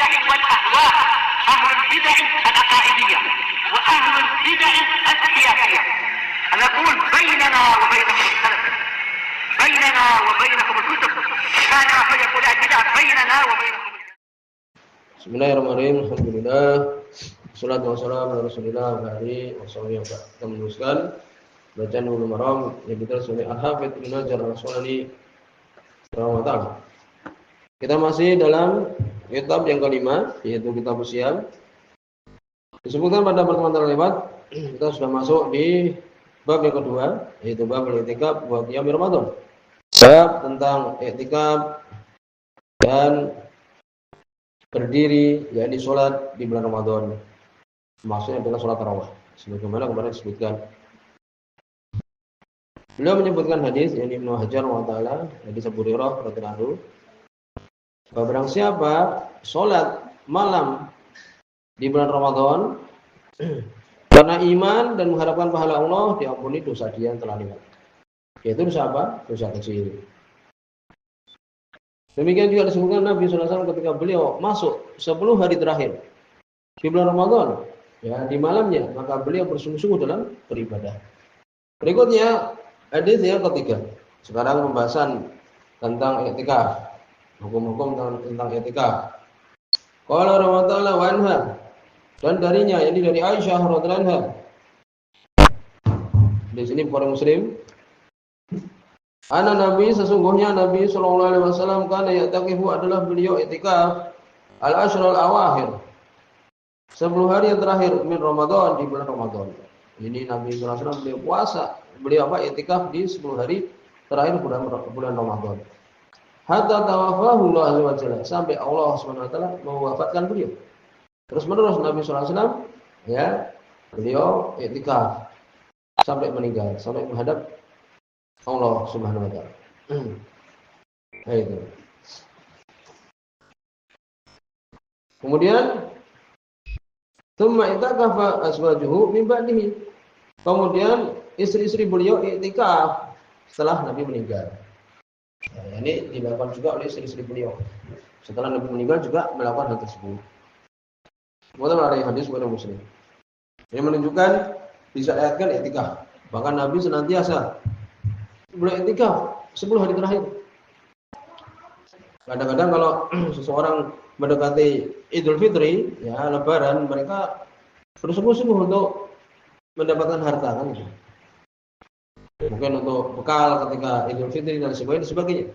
البدع والأهواء، أهل البدع العقائدية وأهل البدع السياسية. نقول بيننا وبينكم السلف، بيننا وبينكم الكتب، كان فيقول البدع بيننا وبينكم. Bismillahirrahmanirrahim. Alhamdulillah. Wassalatu wassalamu ala Rasulillah wa alihi washabihi wa sallam. Kita meneruskan bacaan Bulughul Maram yang ditulis oleh Al-Hafidz Ibnu Hajar Al-Asqalani rahimahullah. Kita masih dalam kitab yang kelima, yaitu kitab Siyam. Disebutkan pada pertemuan terlewat, kita sudah masuk di bab yang kedua, yaitu bab i'tikaf buat qiyam Ramadan. Bab tentang i'tikaf dan berdiri, yakni sholat di bulan Ramadan. Maksudnya adalah sholat tarawih. Sebagaimana kemarin disebutkan. Beliau menyebutkan hadis yang Ibnu Hajar Ta'ala, hadis Abu Hurairah radhiyallahu anhu, bahwa barang siapa sholat malam di bulan Ramadan karena iman dan mengharapkan pahala Allah, diampuni dosa dia yang telah lewat. Yaitu dosa apa? Dosa kecil. Demikian juga disebutkan Nabi SAW ketika beliau masuk 10 hari terakhir di bulan Ramadan, ya, di malamnya, maka beliau bersungguh-sungguh dalam beribadah. Berikutnya hadis yang ketiga. Sekarang pembahasan tentang i'tikaf, hukum-hukum tentang i'tikaf. Qala radhiyallahu anha, dan darinya, yakni dari Aisyah radhiyallahu anha. Di sini Bukhari Muslim. Ana Nabi, sesungguhnya Nabi sallallahu alaihi wasallam kana ya'takifu, adalah beliau i'tikaf al-ashrul awakhir, 10 hari yang terakhir min Ramadan, di bulan Ramadan. Ini Nabi sallallahu alaihi wasallam beliau puasa, beliau i'tikaf di 10 hari terakhir bulan Ramadan. Hatta tawaffahu Allah azza wa jalla, sampai Allah Subhanahu wa taala mewafatkan beliau. Terus menerus Nabi sallallahu alaihi wasallam, ya, beliau i'tikaf sampai meninggal, sampai menghadap Allah Subhanahu wa taala. Nah, itu. Kemudian tsumma i'takafa azwajuhu min ba'dihi. Kemudian istri-istri beliau i'tikaf setelah Nabi meninggal. Nah, ini dilakukan juga oleh istri-istri beliau. Setelah Nabi meninggal juga melakukan hal tersebut. Kemudian ada hadis Bukhari Muslim. Ini menunjukkan disyariatkan i'tikaf. Bahkan Nabi senantiasa beliau i'tikaf 10 hari terakhir. Kadang-kadang kalau seseorang mendekati Idul Fitri, ya, Lebaran, mereka bersungguh-sungguh untuk mendapatkan harta, kan gitu. Mungkin untuk bekal ketika Idul Fitri dan sebagainya.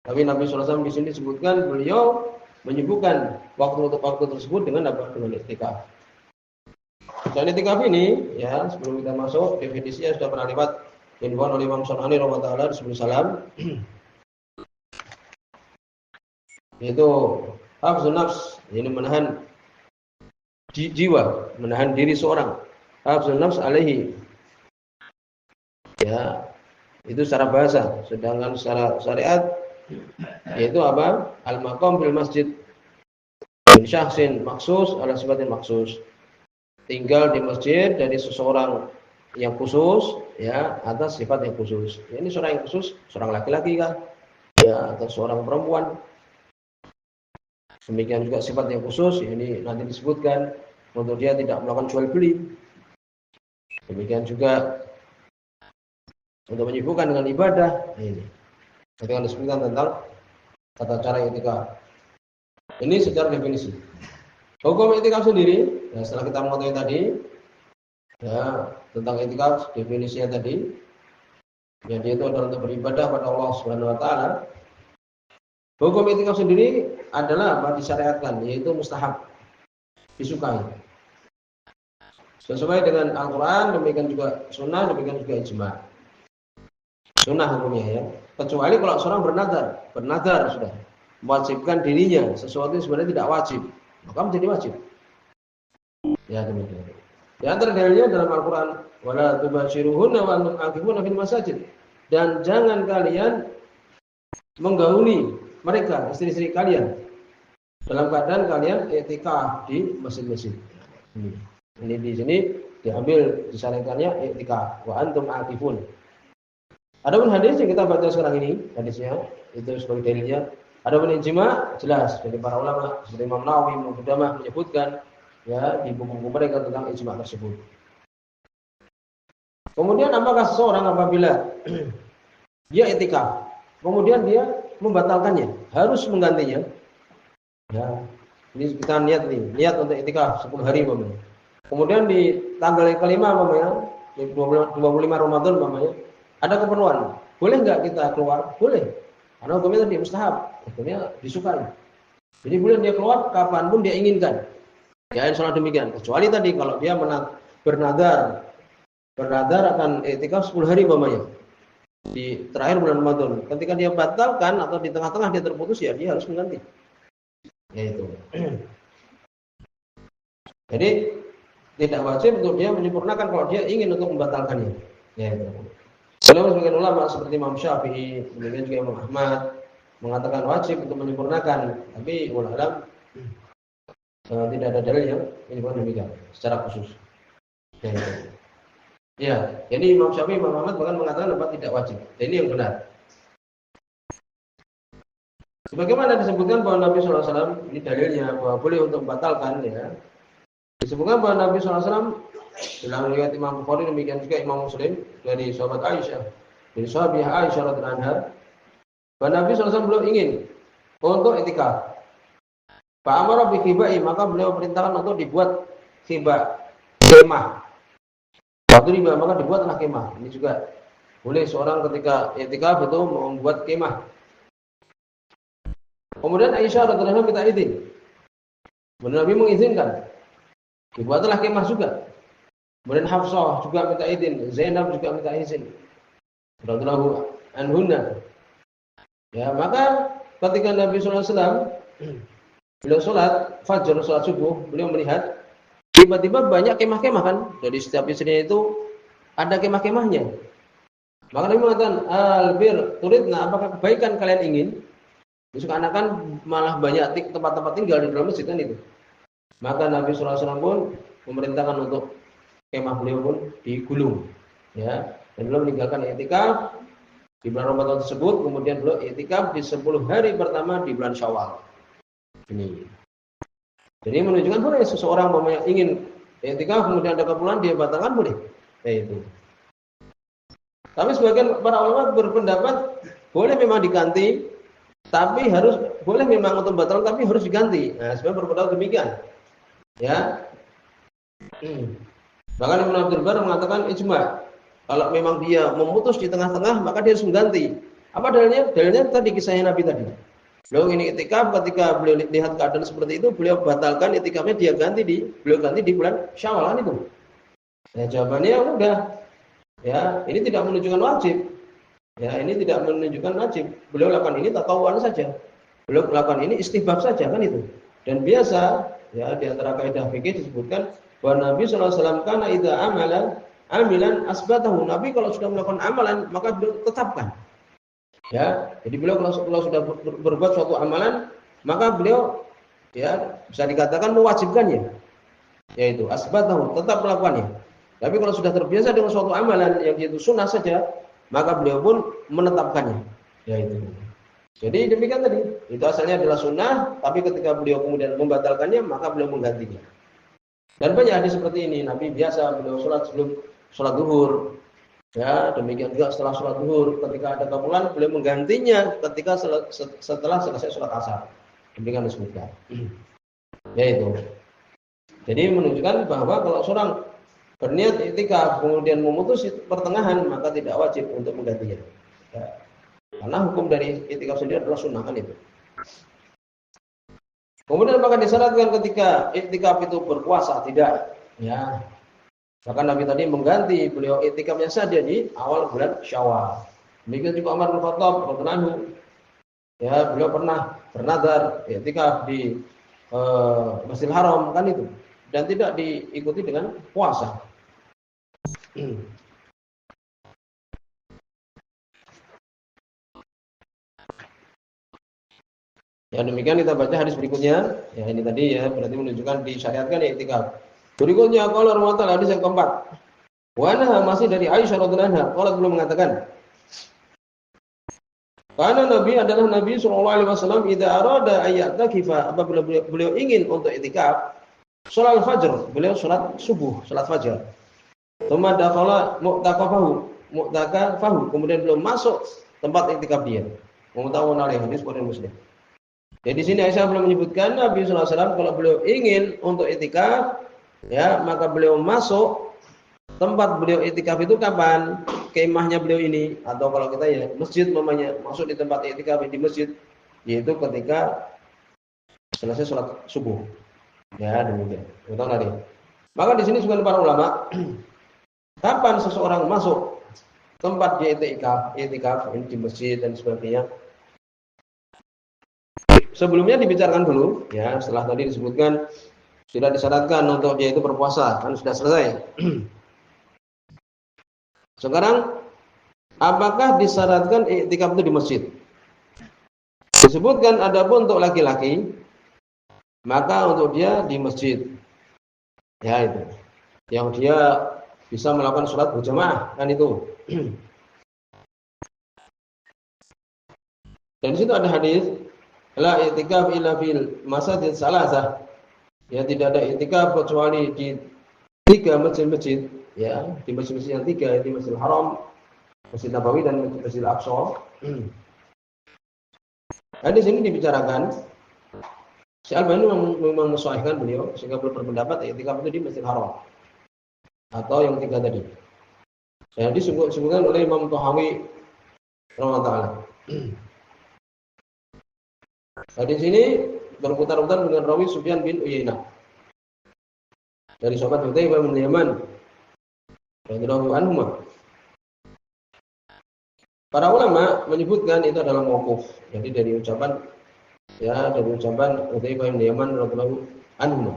Tapi Nabi SAW di sini disebutkan beliau menyibukkan waktu tersebut dengan apa? Dengan i'tikaf. Dan i'tikaf ini, ya, sebelum kita masuk, definisinya sudah pernah lewat diinfokan oleh Imam Sanani rahimahullah di sebelum salam. Yaitu hafzun nafs, ini menahan jiwa, menahan diri seorang. Hafzun nafs alaihi, ya, itu secara bahasa. Sedangkan secara syariat yaitu apa? Al-maqam fil masjid min syakhsin maksus ala sifatin maksus. Tinggal di masjid dari seseorang yang khusus, ya, atas sifat yang khusus. Ya, ini seorang yang khusus, seorang laki-laki kan, ya, atau seorang perempuan. Demikian juga sifat yang khusus, ini nanti disebutkan untuk dia tidak melakukan jual beli. Demikian juga untuk menyibukkan dengan ibadah. Ini ketika disebutkan tentang tata cara i'tikaf. Ini secara definisi. Hukum i'tikaf sendiri, ya, setelah kita mengetahui tadi, ya, tentang i'tikaf, definisinya tadi, jadi itu adalah untuk beribadah pada Allah Subhanahu wa taala. Hukum i'tikaf sendiri adalah apa? Disyariatkan, yaitu mustahab, disukai. Sesuai dengan Al-Qur'an, demikian juga sunnah, demikian juga ijma'. Sunnah hukumnya, ya. Kecuali kalau seorang bernadar sudah mewajibkan dirinya sesuatu yang sebenarnya tidak wajib, maka menjadi wajib. Ya, demikian. Di antara dalilnya dalam Al-Quran, wala tubashiruhunna wa antum aqifuna fil masajid, dan jangan kalian menggauli mereka, istri-istri kalian, dalam keadaan kalian i'tikaf di masjid-masjid. Ini di sini diambil disyariatkannya i'tikaf wa antum aqifun. Adapun hadis yang kita baca sekarang ini, hadisnya itu sebagai dalilnya, Adapun ijma jelas dari para ulama seperti Imam Nawawi, Ibnu Qudamah menyebutkan ya di buku-buku mereka tentang ijma tersebut. Kemudian apakah seseorang apabila dia i'tikaf, kemudian dia membatalkannya, harus menggantinya? Ya, ini kita niat untuk i'tikaf 10 hari umpamanya. Kemudian di tanggal yang kelima umpamanya, 25 Ramadan umpamanya, ada keperluan. Boleh enggak kita keluar? Boleh. Karena hukumnya tadi mustahab, hukumnya disukai. Jadi boleh dia keluar kapanpun dia inginkan. Ya insyaallah demikian. Kecuali tadi kalau dia bernadar akan i'tikaf 10 hari umpamanya di terakhir bulan Ramadan. Ketika dia batalkan atau di tengah-tengah dia terputus, ya dia harus mengganti. Yaitu. Jadi tidak wajib untuk dia menyempurnakan kalau dia ingin untuk membatalkannya. Yaitu. Sebagian ulama seperti Imam Syafi'i, kemudian juga Imam Ahmad mengatakan wajib untuk menyempurnakan, tapi ulama tidak ada dalil yang menyebutkan demikian secara khusus. Ya, jadi Imam Syafi'i, Imam Ahmad bahkan mengatakan tidak wajib. Ini yang benar. Sebagaimana disebutkan bahwa Nabi SAW, ini dalilnya bahwa boleh untuk membatalkan, ya. Disebutkan bahwa Nabi SAW dalam riwayat Imam Bukhari, demikian juga Imam Muslim dari sahabat Aisyah, dari sahabiah Aisyah radhiyallahu anha, bahwa Nabi SAW belum ingin untuk i'tikaf. Pak Amar bi khibai, maka beliau perintahkan untuk dibuat khibah, kemah. Waktu riba maka dibuatlah kemah. Ini juga boleh seorang ketika i'tikaf itu membuat kemah. Kemudian Aisyah radhiyallahu anha minta izin. Nabi mengizinkan. Dibuatlah kemah juga. Kemudian Hafsah juga minta izin, Zainab juga minta izin. Radhiyallahu anhunna. Ya, maka ketika Nabi sallallahu alaihi wasallam beliau salat fajar, salat subuh, beliau melihat tiba-tiba banyak kemah-kemah kan, dari setiap istrinya itu ada kemah-kemahnya. Maka Nabi mengatakan, "Albir turidna, apakah kebaikan kalian ingin?" Seakan-akan malah banyak tempat-tempat tinggal di dalam masjid kan itu. Maka Nabi sallallahu alaihi wasallam pun memerintahkan untuk kemah beliau pun digulung, ya. Dan beliau meninggalkan i'tikaf di bulan Ramadan tersebut, kemudian beliau i'tikaf di 10 hari pertama di bulan Syawal. Ini. Jadi menunjukkan boleh seseorang yang ingin i'tikaf kemudian ada keperluan dia batalkan boleh. Itu. Tapi sebagian para ulama berpendapat boleh memang diganti, tapi boleh memang untuk batal tapi harus diganti. Nah, sebenarnya berpendapat demikian. Ya. Bahkan Ibnu Abdul Bar mengatakan ijma. Kalau memang dia memutus di tengah-tengah maka dia harus mengganti. Apa dalilnya? Dalilnya tadi kisahnya Nabi tadi. Beliau ini i'tikaf, ketika beliau lihat keadaan seperti itu, beliau batalkan i'tikafnya, beliau ganti di bulan Syawal kan itu. Ya, jawabannya udah. Ya, ini tidak menunjukkan wajib. Ya, ini tidak menunjukkan wajib. Beliau lakukan ini tatawuan saja. Beliau lakukan ini istihbab saja kan itu. Dan biasa ya di antara kaidah fikih disebutkan bahwa Nabi sallallahu alaihi wasallam kana idza amilan asbatahu. Nabi kalau sudah melakukan amalan maka beliau tetapkan. Ya, jadi beliau kalau sudah berbuat suatu amalan maka beliau ya bisa dikatakan mewajibkannya. Yaitu asbatahu, tetap melakukannya. Tapi kalau sudah terbiasa dengan suatu amalan yang itu sunnah saja, maka beliau pun menetapkannya. Yaitu. Jadi demikian tadi, itu asalnya adalah sunnah, tapi ketika beliau kemudian membatalkannya, maka beliau menggantinya. Dan banyak hadis seperti ini, Nabi biasa beliau sholat sebelum sholat zuhur, ya demikian juga setelah sholat zuhur, ketika ada keperluan beliau menggantinya ketika setelah selesai sholat asar. Demikian disebutkan. Yaitu. Jadi menunjukkan bahwa kalau seorang berniat i'tikaf kemudian memutus pertengahan maka tidak wajib untuk menggantinya. Ya. Karena hukum dari i'tikaf sendiri adalah sunnah kan itu. Kemudian apakah disyaratkan ketika i'tikaf itu berpuasa? Tidak. Ya. Bahkan Nabi tadi mengganti beliau i'tikafnya saja di awal bulan Syawal. Demikian juga Umar bin Khattab radhiyallahu anhu. Ya, beliau pernah bernadar i'tikaf di Masjidil Haram kan itu dan tidak diikuti dengan puasa. Ya demikian kita baca hadis berikutnya. Ya ini tadi ya berarti menunjukkan disyariatkan i'tikaf. Berikutnya qala Rasulullah hadis yang keempat. Wa masih dari Aisyah radhiyallahu anha, qala belum mengatakan Karena Nabi adalah Nabi sallallahu alaihi wasallam idza arada ayyatakifa, apabila beliau ingin untuk iktikaf, salat fajr, beliau salat subuh, salat fajar. Tsumma dakhala mu'takafahu, kemudian beliau masuk tempat iktikaf dia. Mengetahui oleh hadis Bukhari Muslim. Jadi di sini Aisyah belum menyebutkan Nabi sallallahu alaihi wasallam kalau beliau ingin untuk iktikaf, ya, maka beliau masuk tempat beliau iktikaf itu kapan? Kemahnya beliau ini, atau kalau kita ya masjid mamanya, masuk di tempat iktikaf di masjid, yaitu ketika selesai sholat subuh. Ya, demikian. Betul tadi. Maka di sini sebagian para ulama, kapan seseorang masuk tempat dia iktikaf ini di masjid dan sebagainya. Sebelumnya dibicarakan dulu, ya, setelah tadi disebutkan sudah disyaratkan untuk dia itu berpuasa, kan sudah selesai. Sekarang, apakah disyaratkan iktikaf itu di masjid? Disebutkan adapun untuk laki-laki, maka untuk dia di masjid. Ya itu. Yang dia bisa melakukan sholat berjamaah, kan itu. Dan di situ ada hadis, la iktikaf illa fil masajid salasah. Ya, tidak ada iktikaf kecuali di 3 masjid-masjid. Ya, di masjid-masjid yang 3, di Masjidil Haram, Masjid Nabawi dan Masjidil Aqsa. Nah, di sini dibicarakan si Albani memang mensuaikan beliau sehingga beliau berpendapat iktikaf itu di Masjidil Haram atau yang 3 tadi. Yang disebutkan oleh Imam Tahawi rahimahullah. Nah, di sini berputar-putar dengan rawi Sufyan bin Uyainah dari sahabat Hudzaifah bin Yaman. Radhiyallahu anhu. Para ulama menyebutkan itu adalah mauquf. Jadi dari ucapan Hudzaifah bin Yaman radhiyallahu anhu.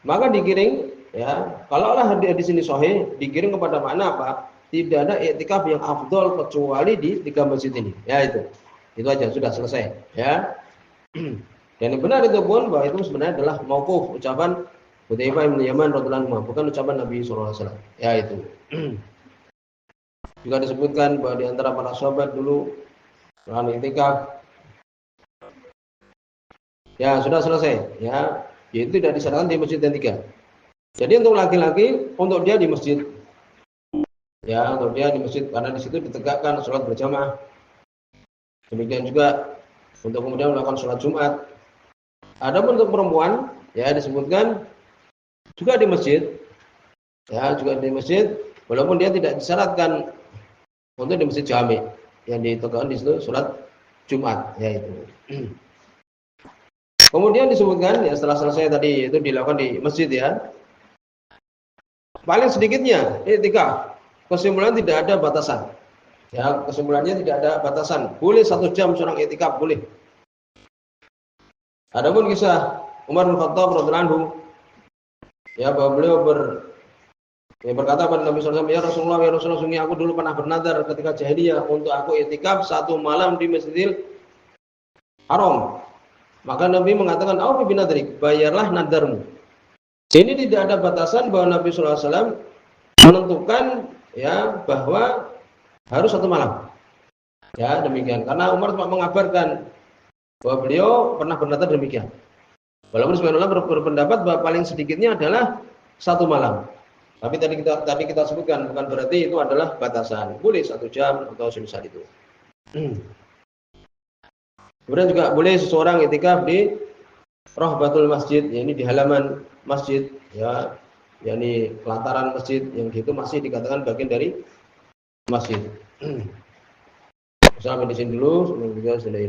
Maka digiring, ya, kalaulah hadis ini sahih, digiring kepada makna apa? Tidak ada iktikaf yang afdol kecuali di 3 masjid ini. Ya itu. Itu aja sudah selesai, ya. Dan yang benar itu pun bahwa itu sebenarnya adalah mauquf, ucapan Hudzaifah bin Yaman radhiyallahu anhu, bukan ucapan Nabi sallallahu alaihi wasallam. Ya itu. Juga disebutkan bahwa di antara para sahabat dulu melakukan iktikaf. Ya, sudah selesai, ya. Yaitu tidak disarankan di masjid yang 3. Jadi untuk laki-laki, untuk dia di masjid. Ya, untuk dia di masjid karena di situ ditegakkan sholat berjamaah. Demikian juga untuk kemudian melakukan sholat Jumat. Adapun untuk perempuan, ya disebutkan juga di masjid, ya juga di masjid, walaupun dia tidak disyaratkan untuk di masjid jami, yang ditegakkan di situ sholat Jumat, ya itu. Kemudian disebutkan, ya setelah selesai tadi itu dilakukan di masjid, ya. Paling sedikitnya iktikaf, kesimpulan tidak ada batasan. Ya, kesimpulannya tidak ada batasan. Boleh 1 jam seorang iktikaf, boleh. Adapun kisah Umar bin Khattab radhiyallahu anhu, ya bahwa beliau berkata pada Nabi sallallahu alaihi wasallam, ya Rasulullah, sungguh aku dulu pernah bernadar ketika jahiliyah untuk aku iktikaf 1 malam di Masjidil Haram. Maka Nabi mengatakan, "Aufi binadrik, bayarlah nadarmu." Ini tidak ada batasan bahwa Nabi sallallahu alaihi wasallam menentukan, ya, bahwa harus 1 malam. Ya, demikian. Karena Umar cuma mengabarkan bahwa beliau pernah bernadar demikian. Walaupun sebagian ulama berpendapat bahwa paling sedikitnya adalah 1 malam. Tapi tadi kita sebutkan bukan berarti itu adalah batasan. Boleh 1 jam atau semisal itu. Kemudian juga boleh seseorang iktikaf di rahbatul masjid, yakni di halaman masjid, ya, yakni pelataran masjid yang itu masih dikatakan bagian dari masjid. Sampai di sini dulu, semoga kita sudah